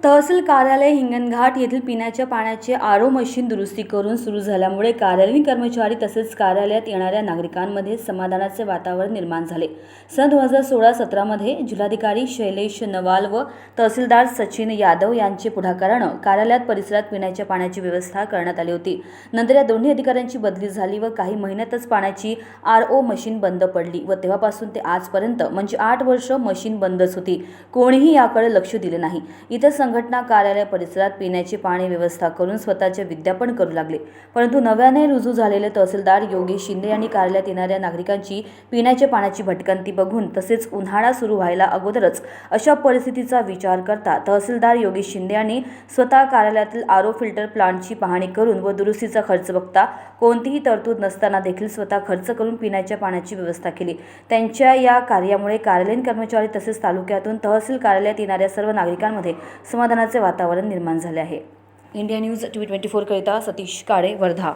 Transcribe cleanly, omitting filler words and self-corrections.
तहसील कार्यालय हिंगणघाट येथील पिण्याच्या पाण्याचे आरो मशीन दुरुस्ती करून सुरू झाल्यामुळे कार्यालयीन कर्मचारी तसेच कार्यालयात येणाऱ्या नागरिकांमध्ये समाधानाचे वातावरण निर्माण झाले। सन 2016-17 जिल्हाधिकारी शैलेश नवाल व तहसीलदार सचिन यादव यांचे पुढाकारानं कार्यालयात परिसरात पिण्याच्या पाण्याची व्यवस्था करण्यात आली होती। नंतर या दोन्ही अधिकाऱ्यांची बदली झाली व काही महिन्यातच पाण्याची आरओ मशीन बंद पडली व तेव्हापासून ते आजपर्यंत म्हणजे 8 वर्ष मशीन बंदच होती। कोणीही याकडे लक्ष दिले नाही। इतर संघटना कार्यालय परिसरात पिण्याची पाणी व्यवस्था करून स्वतःच्या विज्ञापन करू लागले, परंतु नव्याने रुजू झालेले तहसीलदार योगेश शिंदे यांनी कार्यालयात येणाऱ्या नागरिकांची पिण्याच्या पाण्याची भटकंती बघून तसेच उन्हाळा सुरू व्हायला अगोदरच अशा परिस्थितीचा विचार करता तहसीलदार योगेश शिंदे यांनी स्वतः कार्यालयातील आरो फिल्टर प्लांटची पाहणी करून व दुरुस्तीचा खर्च बघता कोणतीही तरतूद नसताना देखील स्वतः खर्च करून पिण्याच्या पाण्याची व्यवस्था केली। त्यांच्या या कार्यामुळे कार्यालयीन कर्मचारी तसेच तालुक्यातून तहसील कार्यालयात येणाऱ्या सर्व नागरिकांमध्ये समाधानाचे वातावरण निर्माण झाले आहे। इंडिया न्यूज 24 करिता सतीश काळे, वर्धा।